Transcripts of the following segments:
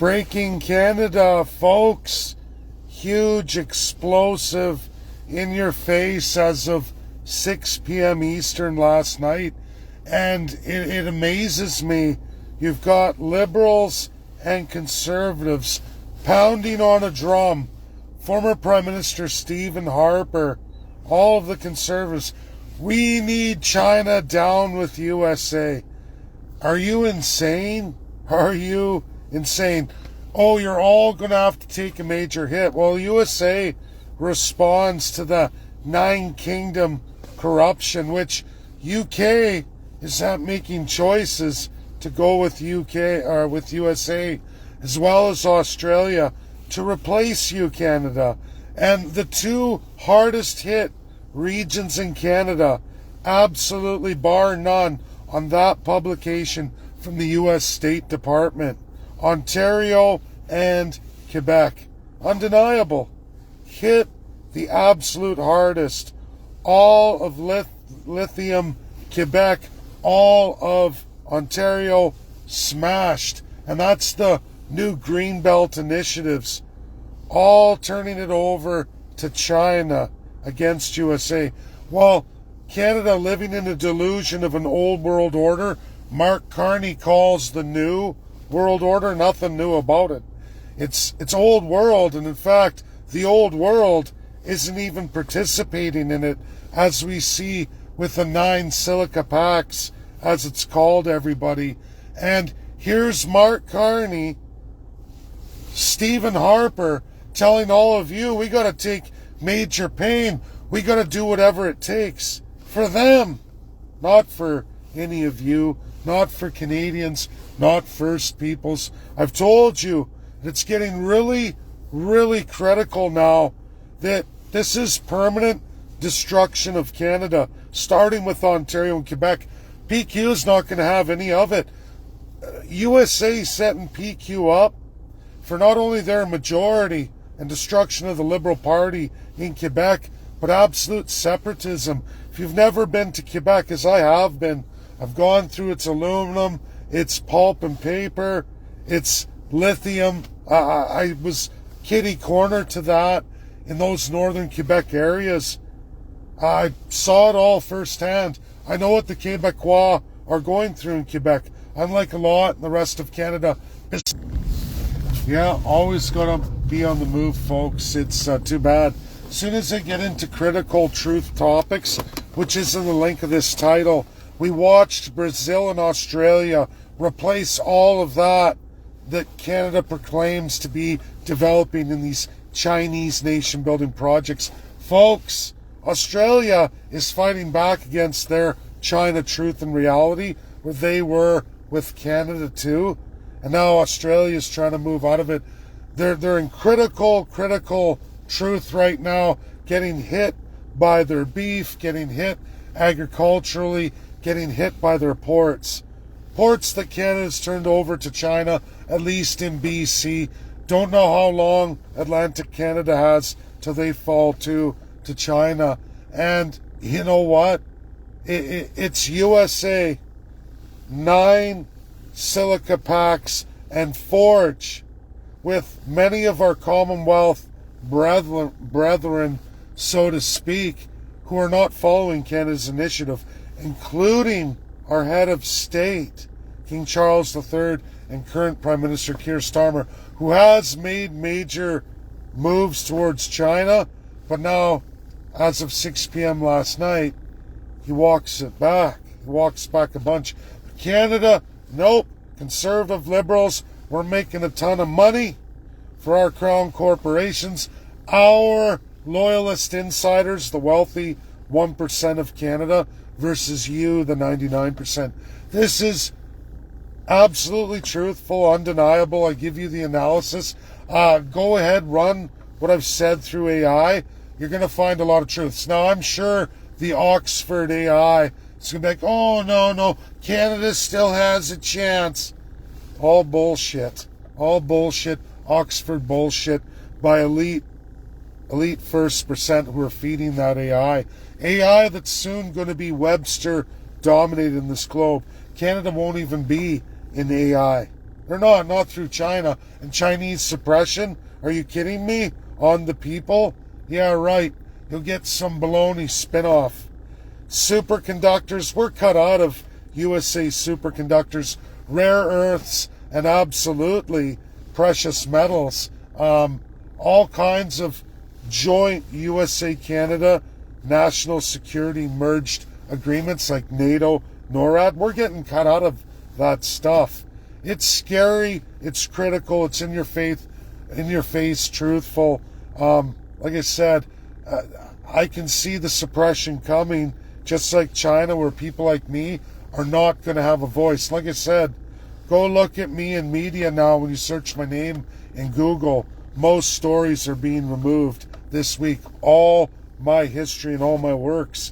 Breaking Canada, folks. Huge, explosive, in your face as of 6 p.m. Eastern last night. And it amazes me. You've got liberals and conservatives pounding on a drum. Former Prime Minister Stephen Harper, all of the conservatives. We need China down with USA. Are you insane? Are you insane? Oh, you're all going to have to take a major hit. Well, USA responds to the Nine Kingdom corruption, which UK is not making choices to go with UK or with USA, as well as Australia, to replace you, Canada. And the two hardest hit regions in Canada, absolutely bar none, on that publication from the US State Department, Ontario and Quebec. Undeniable. Hit the absolute hardest. All of lithium, Quebec, all of Ontario smashed. And that's the new Greenbelt initiatives. All turning it over to China against USA. Well, Canada living in a delusion of an old world order. Mark Carney calls the new world order. Nothing new about it. It's old world, and in fact, the old world isn't even participating in it, as we see with the 9 Silica Pacts, as it's called, everybody. And here's Mark Carney, Stephen Harper, telling all of you, we got to take major pain. We got to do whatever it takes for them, not for any of you, not for Canadians, not First Peoples. I've told you it's getting really, really critical now that this is permanent destruction of Canada, starting with Ontario and Quebec. PQ is not going to have any of it. USA setting PQ up for not only their majority and destruction of the Liberal Party in Quebec, but absolute separatism. If you've never been to Quebec, as I have been, I've gone through its aluminum, its pulp and paper, its lithium. I was kitty corner to that in those northern Quebec areas. I saw it all firsthand. I know what the Quebecois are going through in Quebec, unlike a lot in the rest of Canada. Yeah, always got to be on the move, folks. It's too bad. As soon as I get into critical truth topics, which is in the link of this title, we watched Brazil and Australia replace all of that Canada proclaims to be developing in these Chinese nation-building projects. Folks, Australia is fighting back against their China truth and reality, where they were with Canada too. And now Australia is trying to move out of it. They're in critical truth right now, getting hit by their beef, getting hit agriculturally, getting hit by their ports. Ports that Canada's turned over to China, at least in BC. Don't know how long Atlantic Canada has till they fall to China. And you know what? It's USA. 9 Silica Pacts and Forge, with many of our Commonwealth brethren, so to speak, who are not following Canada's initiative, including our head of state, King Charles III, and current Prime Minister Keir Starmer, who has made major moves towards China, but now, as of 6 p.m. last night, he walks it back. He walks back a bunch. Canada, nope. Conservative Liberals, we're making a ton of money for our crown corporations. Our loyalist insiders, the wealthy 1% of Canada, versus you, the 99%. This is absolutely truthful, undeniable. I give you the analysis. Go ahead, run what I've said through AI. You're going to find a lot of truths. Now, I'm sure the Oxford AI is going to be like, oh, no, Canada still has a chance. All bullshit. All bullshit. Oxford bullshit by elite first percent who are feeding that AI. AI that's soon going to be Webster dominated in this globe. Canada won't even be in AI. They're not through China. And Chinese suppression? Are you kidding me? On the people? Yeah, right. You'll get some baloney spin-off. Superconductors, we're cut out of USA superconductors, rare earths, and absolutely precious metals. All kinds of joint USA-Canada national security merged agreements like NATO, NORAD. We're getting cut out of that stuff. It's scary, it's critical, it's in your face, truthful. Like I said, I can see the suppression coming, just like China, where people like me are not going to have a voice. Like I said, go look at me in media now. When you search my name in Google, most stories are being removed this week. All my history and all my works,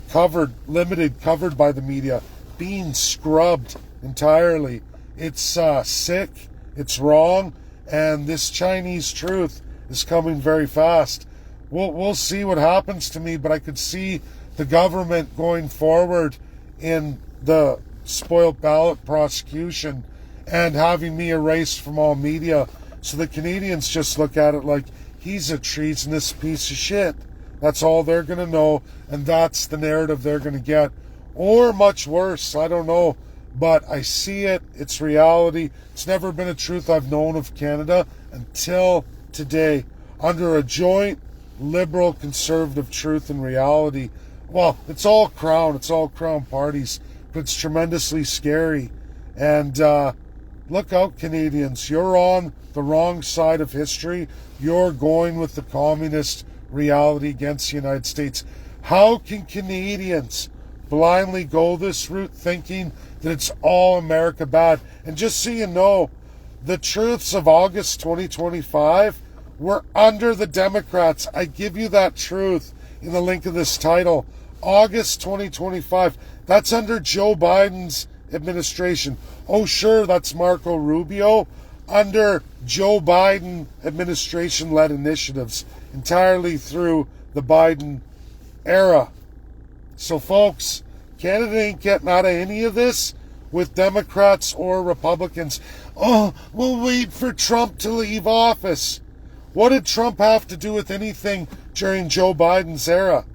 covered by the media, being scrubbed entirely. It's sick, it's wrong, and this Chinese truth is coming very fast. We'll see what happens to me, but I could see the government going forward in the spoiled ballot prosecution and having me erased from all media, so the Canadians just look at it like he's a treasonous piece of shit. That's all they're going to know, and that's the narrative they're going to get. Or much worse, I don't know. But I see it, it's reality. It's never been a truth I've known of Canada until today. Under a joint liberal conservative truth and reality. Well, it's all Crown parties, but it's tremendously scary. And look out, Canadians, you're on the wrong side of history. You're going with the communist reality against the United States. How can Canadians blindly go this route thinking that it's all America bad? And just so you know, the truths of August 2025 were under the Democrats. I give you that truth in the link of this title. August 2025, that's under Joe Biden's administration. Oh sure, that's Marco Rubio. Under Joe Biden administration-led initiatives, entirely through the Biden era. So folks, Canada ain't getting out of any of this with Democrats or Republicans. Oh, we'll wait for Trump to leave office. What did Trump have to do with anything during Joe Biden's era?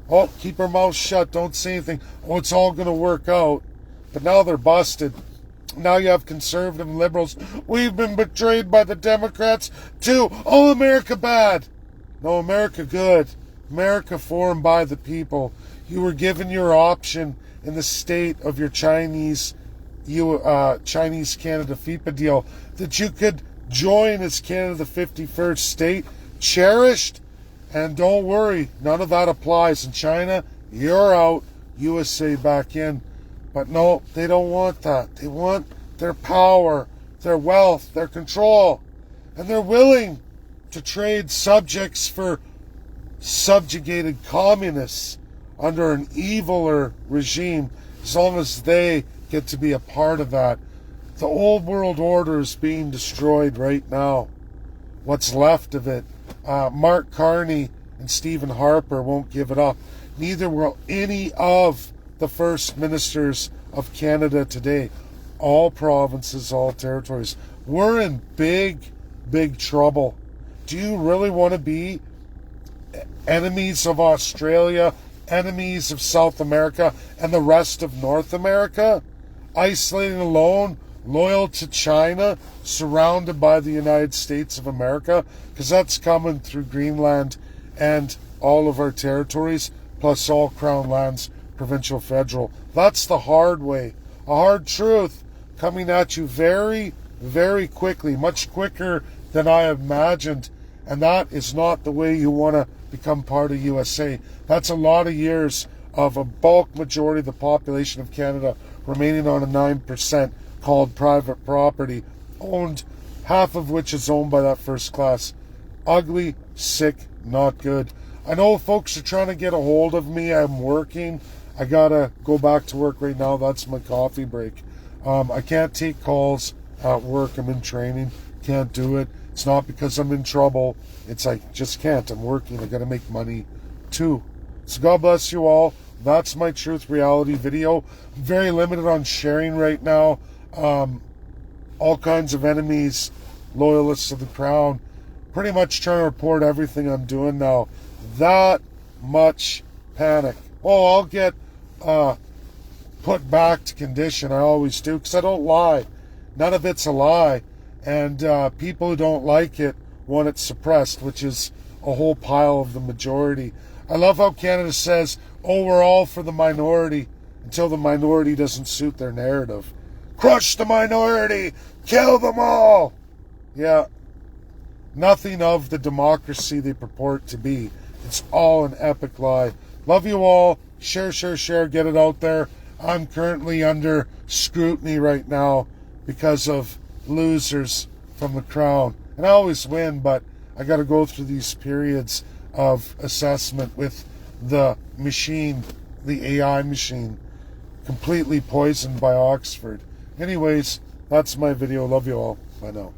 Oh, keep our mouth shut, don't say anything. Oh, it's all going to work out. But now they're busted. Now you have conservative and liberals. We've been betrayed by the Democrats too. Oh, America bad. No, America good. America formed by the people. You were given your option in the state of your Chinese Canada FIPA deal that you could join as Canada the 51st state, cherished, and don't worry, none of that applies. In China, you're out, USA back in. But no, they don't want that. They want their power, their wealth, their control. And they're willing to trade subjects for subjugated communists under an eviler regime, as long as they get to be a part of that. The old world order is being destroyed right now. What's left of it. Mark Carney and Stephen Harper won't give it up. Neither will any of the first ministers of Canada today. All provinces, all territories. We're in big, big trouble. Do you really want to be enemies of Australia, enemies of South America, and the rest of North America? Isolated alone, loyal to China, surrounded by the United States of America? Because that's coming through Greenland and all of our territories, plus all Crown lands, provincial, federal. That's the hard way. A hard truth coming at you very, very quickly, much quicker than I imagined. And that is not the way you want to become part of USA. That's a lot of years of a bulk majority of the population of Canada remaining on a 9% called private property, owned, half of which is owned by that first class. Ugly, sick, not good. I know folks are trying to get a hold of me. I'm working. I gotta go back to work right now. That's my coffee break. I can't take calls at work. I'm in training. Can't do it. It's not because I'm in trouble. It's I just can't. I'm working. I gotta make money too. So God bless you all. That's my truth reality video. I'm very limited on sharing right now. all kinds of enemies, loyalists of the crown, pretty much trying to report everything I'm doing now. That much panic. Oh, I'll get put back to condition. I always do, because I don't lie. None of it's a lie. And people who don't like it want it suppressed, which is a whole pile of the majority. I love how Canada says, oh, we're all for the minority, until the minority doesn't suit their narrative. Crush the minority! Kill them all! Yeah. Nothing of the democracy they purport to be. It's all an epic lie. Love you all. Share, share, share. Get it out there. I'm currently under scrutiny right now because of losers from the crown. And I always win, but I got to go through these periods of assessment with the machine, the AI machine, completely poisoned by Oxford. Anyways, that's my video. Love you all. Bye now.